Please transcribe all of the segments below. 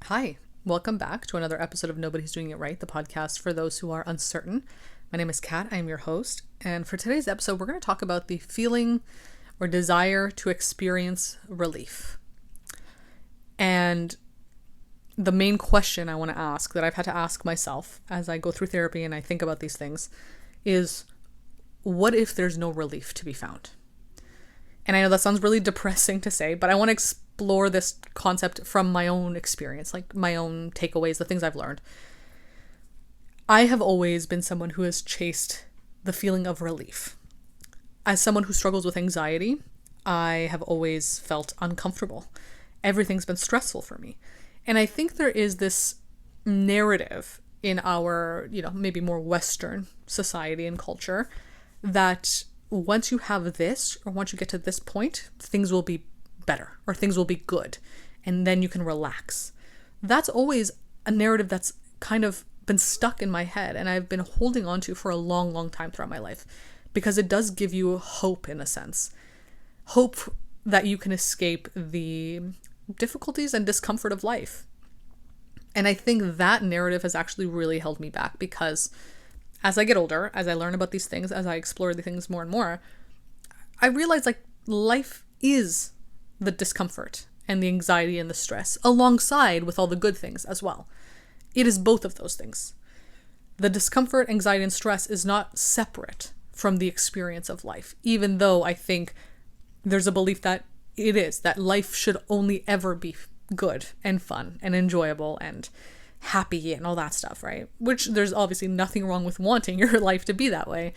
Hi, welcome back to another episode of Nobody's Doing It Right, the podcast for those who are uncertain. My name is Kat, I am your host, and for today's episode, we're going to talk about the feeling or desire to experience relief. And the main question I want to ask, that I've had to ask myself as I go through therapy and I think about these things, is what if there's no relief to be found? And I know that sounds really depressing to say, but I want to explore this concept from my own experience, like my own takeaways, the things I've learned. I have always been someone who has chased the feeling of relief. As someone who struggles with anxiety, I have always felt uncomfortable. Everything's been stressful for me. And I think there is this narrative in our, maybe more Western society and culture that once you have this, or once you get to this point, things will be better or things will be good. And then you can relax. That's always a narrative that's kind of been stuck in my head and I've been holding on to for a long, long time throughout my life because it does give you hope in a sense. Hope that you can escape the difficulties and discomfort of life. And I think that narrative has actually really held me back because as I get older, as I learn about these things, as I explore the things more and more, I realize life is the discomfort and the anxiety and the stress alongside with all the good things as well. It is both of those things. The discomfort, anxiety, and stress is not separate from the experience of life, even though I think there's a belief that it is, that life should only ever be good and fun and enjoyable and happy and all that stuff, right? Which there's obviously nothing wrong with wanting your life to be that way,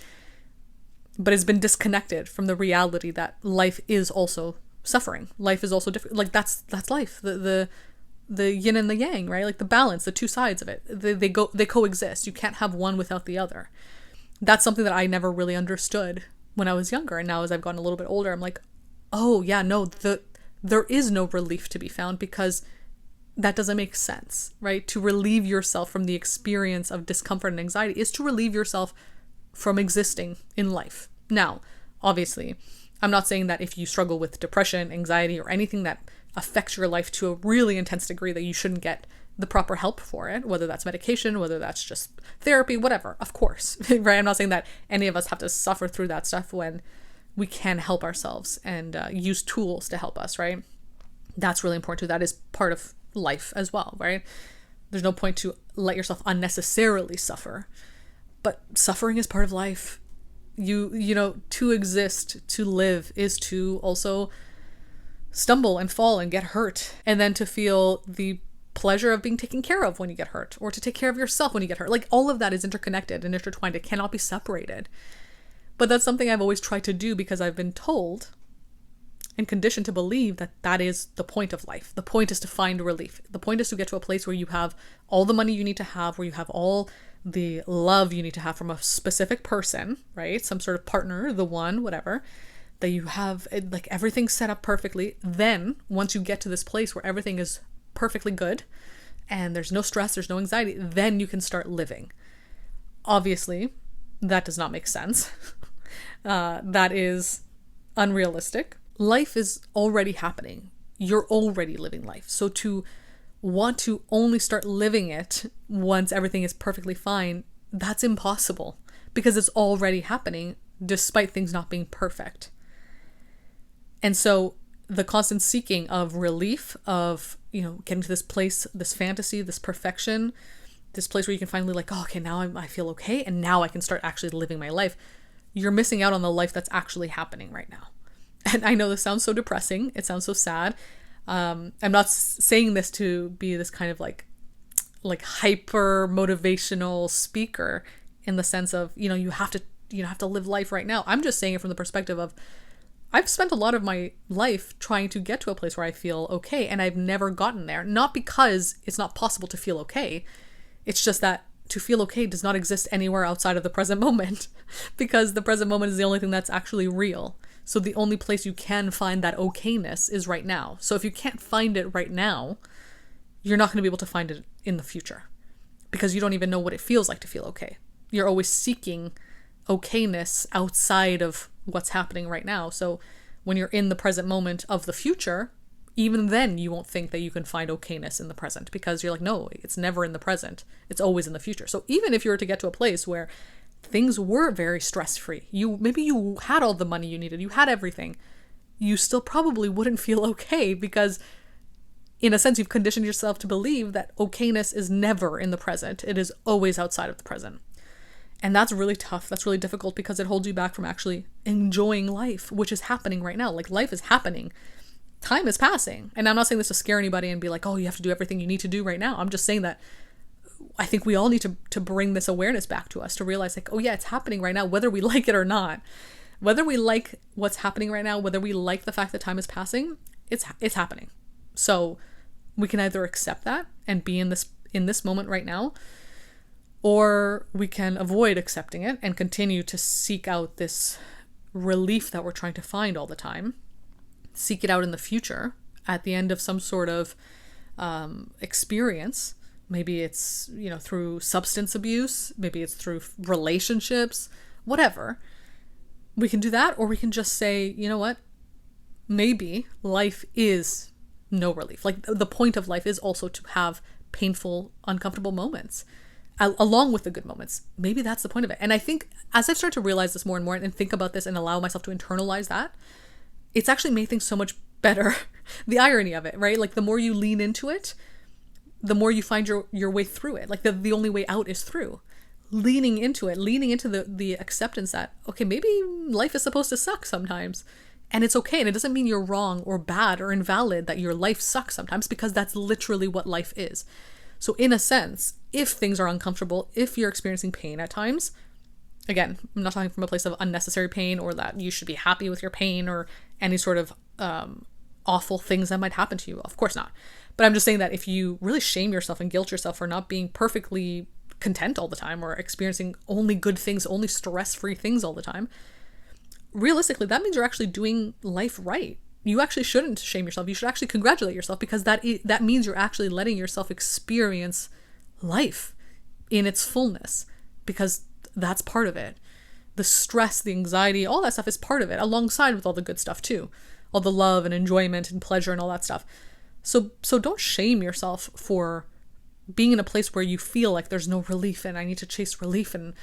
but it's been disconnected from the reality that life is also suffering. Life is also different. That's life. The yin and the yang, right? The balance, the two sides of it. They coexist. You can't have one without the other. That's something that I never really understood when I was younger, and now as I've gotten a little bit older, I'm like, oh yeah, no, there is no relief to be found because that doesn't make sense, right? To relieve yourself from the experience of discomfort and anxiety is to relieve yourself from existing in life. Now, obviously, I'm not saying that if you struggle with depression, anxiety, or anything that affects your life to a really intense degree that you shouldn't get the proper help for it, whether that's medication, whether that's just therapy, whatever, of course, right? I'm not saying that any of us have to suffer through that stuff when we can help ourselves and use tools to help us, right? That's really important too. That is part of life as well, right? There's no point to let yourself unnecessarily suffer, but suffering is part of life. To exist, to live is to also stumble and fall and get hurt, and then to feel the pleasure of being taken care of when you get hurt, or to take care of yourself when you get hurt. All of that is interconnected and intertwined. It cannot be separated. But that's something I've always tried to do because I've been told and conditioned to believe that that is the point of life. The point is to find relief. The point is to get to a place where you have all the money you need to have, where you have all the love you need to have from a specific person, right? Some sort of partner, the one, whatever, that you have everything set up perfectly. Then once you get to this place where everything is perfectly good and there's no stress, there's no anxiety, then you can start living. Obviously, that does not make sense. That is unrealistic. Life is already happening. You're already living life. So to want to only start living it once everything is perfectly fine, that's impossible because it's already happening despite things not being perfect. And so the constant seeking of relief, of, getting to this place, this fantasy, this perfection, this place where you can finally okay, now I feel okay and now I can start actually living my life. You're missing out on the life that's actually happening right now. And I know this sounds so depressing. It sounds so sad. I'm not saying this to be this kind of hyper motivational speaker in the sense of, you have to live life right now. I'm just saying it from the perspective of I've spent a lot of my life trying to get to a place where I feel okay, and I've never gotten there. Not because it's not possible to feel okay. It's just that to feel okay does not exist anywhere outside of the present moment because the present moment is the only thing that's actually real. So the only place you can find that okayness is right now. So if you can't find it right now, you're not going to be able to find it in the future because you don't even know what it feels like to feel okay. You're always seeking okayness outside of what's happening right now. So when you're in the present moment of the future, even then you won't think that you can find okayness in the present, because you're like, no, it's never in the present. It's always in the future. So even if you were to get to a place where things were very stress-free, maybe you had all the money you needed, you had everything, you still probably wouldn't feel okay, because in a sense you've conditioned yourself to believe that okayness is never in the present. It is always outside of the present. And that's really tough. That's really difficult, because it holds you back from actually enjoying life, which is happening right now. Like, life is happening. Time is passing. And I'm not saying this to scare anybody and be like, oh, you have to do everything you need to do right now. I'm just saying that I think we all need to bring this awareness back to us, to realize like, oh yeah, it's happening right now, whether we like it or not. Whether we like what's happening right now, whether we like the fact that time is passing, it's happening. So we can either accept that and be in this moment right now, or we can avoid accepting it and continue to seek out this relief that we're trying to find all the time. Seek it out in the future at the end of some sort of experience. Maybe it's, through substance abuse, maybe it's through relationships, whatever. We can do that, or we can just say, you know what? Maybe life is no relief. Like, the point of life is also to have painful, uncomfortable moments along with the good moments. Maybe that's the point of it. And I think as I've started to realize this more and more and think about this and allow myself to internalize that, it's actually made things so much better. The irony of it, right? Like, the more you lean into it, the more you find your way through it. Like, the only way out is through. Leaning into it, leaning into the acceptance that, okay, maybe life is supposed to suck sometimes. And it's okay. And it doesn't mean you're wrong or bad or invalid that your life sucks sometimes, because that's literally what life is. So in a sense, if things are uncomfortable, if you're experiencing pain at times, again, I'm not talking from a place of unnecessary pain or that you should be happy with your pain or any sort of awful things that might happen to you. Of course not. But I'm just saying that if you really shame yourself and guilt yourself for not being perfectly content all the time, or experiencing only good things, only stress-free things all the time, realistically, that means you're actually doing life right. You actually shouldn't shame yourself. You should actually congratulate yourself, because that means you're actually letting yourself experience life in its fullness, because that's part of it. The stress, the anxiety, all that stuff is part of it, alongside with all the good stuff too. All the love and enjoyment and pleasure and all that stuff. So don't shame yourself for being in a place where you feel like there's no relief and I need to chase relief, and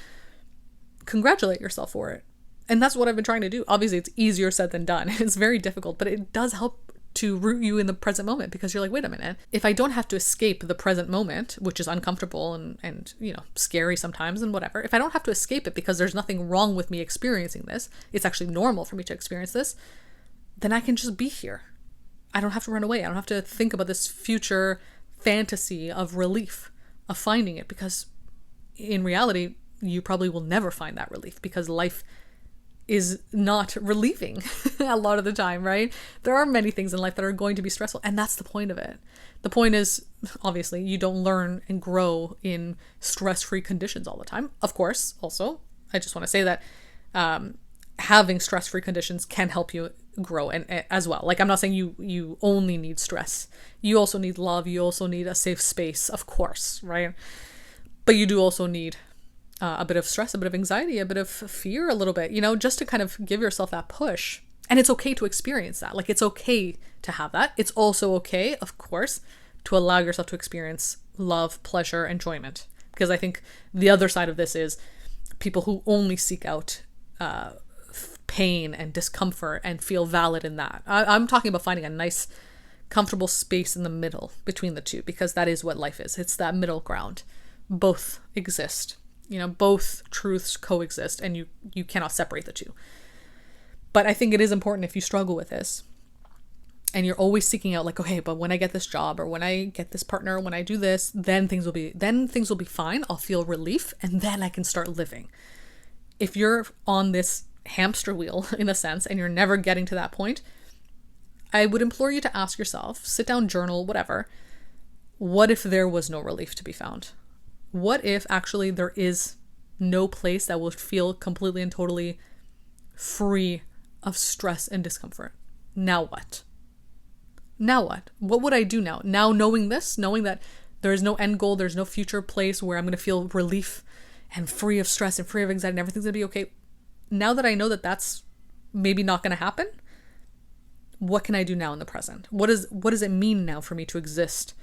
congratulate yourself for it. And that's what I've been trying to do. Obviously, it's easier said than done. It's very difficult, but it does help to root you in the present moment, because you're like, wait a minute, if I don't have to escape the present moment, which is uncomfortable and scary sometimes and whatever, if I don't have to escape it because there's nothing wrong with me experiencing this, it's actually normal for me to experience this, then I can just be here. I don't have to run away. I don't have to think about this future fantasy of relief, of finding it, because in reality, you probably will never find that relief, because life is not relieving a lot of the time, right? There are many things in life that are going to be stressful, and that's the point of it. The point is, obviously, you don't learn and grow in stress-free conditions all the time. Of course, also, I just want to say that having stress-free conditions can help you grow and as well. Like, I'm not saying you only need stress. You also need love. You also need a safe space, of course, right? But you do also need a bit of stress, a bit of anxiety, a bit of fear, a little bit, just to kind of give yourself that push. And it's okay to experience that. Like, it's okay to have that. It's also okay, of course, to allow yourself to experience love, pleasure, enjoyment. Because I think the other side of this is people who only seek out pain and discomfort and feel valid in that. I'm talking about finding a nice, comfortable space in the middle between the two, because that is what life is. It's that middle ground. Both exist. Both truths coexist, and you cannot separate the two. But I think it is important, if you struggle with this and you're always seeking out, like, okay, but when I get this job, or when I get this partner, when I do this, then things will be fine. I'll feel relief, and then I can start living. If you're on this hamster wheel, in a sense, and you're never getting to that point, I would implore you to ask yourself, sit down, journal, whatever, what if there was no relief to be found? What if actually there is no place that will feel completely and totally free of stress and discomfort? Now what? Now what? What would I do now? Now, knowing this, knowing that there is no end goal, there's no future place where I'm going to feel relief and free of stress and free of anxiety and everything's going to be okay. Now that I know that that's maybe not going to happen, what can I do now in the present? What does it mean now for me to exist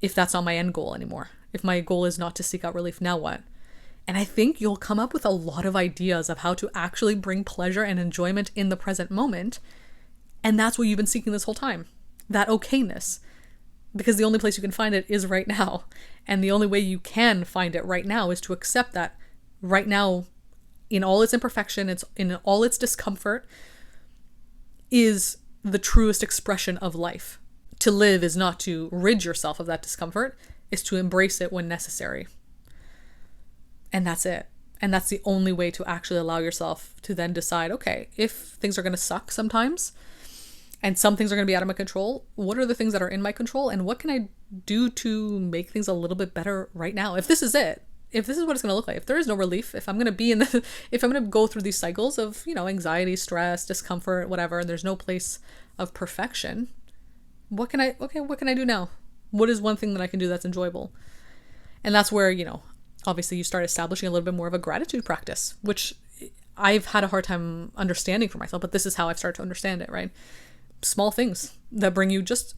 if that's not my end goal anymore? If my goal is not to seek out relief, now what? And I think you'll come up with a lot of ideas of how to actually bring pleasure and enjoyment in the present moment. And that's what you've been seeking this whole time, that okayness. Because the only place you can find it is right now. And the only way you can find it right now is to accept that right now, in all its imperfection, it's in all its discomfort, is the truest expression of life. To live is not to rid yourself of that discomfort, is to embrace it when necessary. And that's it. And that's the only way to actually allow yourself to then decide, okay, if things are going to suck sometimes, and some things are going to be out of my control, what are the things that are in my control, and what can I do to make things a little bit better right now? If this is it, if this is what it's going to look like, if there is no relief, if I'm going to be in the, if I'm going to go through these cycles of, anxiety, stress, discomfort, whatever, and there's no place of perfection, what can I do now? What is one thing that I can do that's enjoyable? And that's where, obviously you start establishing a little bit more of a gratitude practice, which I've had a hard time understanding for myself, but this is how I've started to understand it, right? Small things that bring you just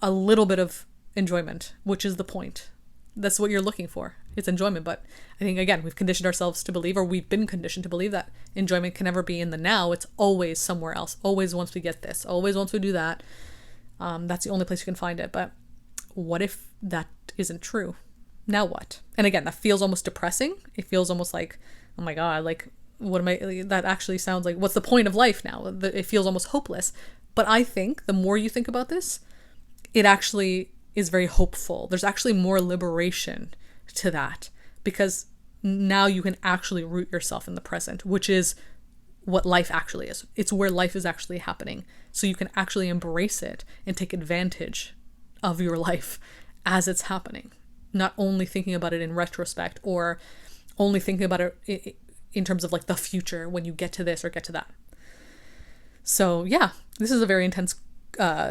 a little bit of enjoyment, which is the point. That's what you're looking for. It's enjoyment. But I think, again, we've conditioned ourselves to believe, or we've been conditioned to believe, that enjoyment can never be in the now. It's always somewhere else. Always once we get this. Always once we do that. That's the only place you can find it. But what if that isn't true? Now what? And again, that feels almost depressing. It feels almost like, oh my God, like, what am I, that actually sounds like, what's the point of life now? It feels almost hopeless. But I think the more you think about this, it actually is very hopeful. There's actually more liberation to that, because now you can actually root yourself in the present, which is what life actually is. It's where life is actually happening. So you can actually embrace it and take advantage of your life as it's happening. Not only thinking about it in retrospect, or only thinking about it in terms of like the future when you get to this or get to that. So yeah, this is a very intense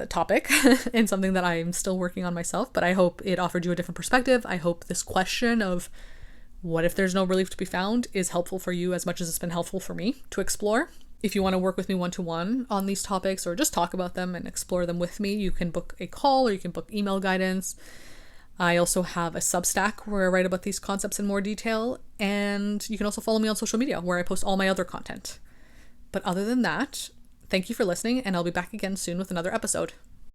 topic and something that I'm still working on myself, but I hope it offered you a different perspective. I hope this question of what if there's no relief to be found is helpful for you as much as it's been helpful for me to explore. If you want to work with me one-to-one on these topics, or just talk about them and explore them with me, you can book a call or you can book email guidance. I also have a Substack where I write about these concepts in more detail, and you can also follow me on social media where I post all my other content. But other than that, thank you for listening, and I'll be back again soon with another episode.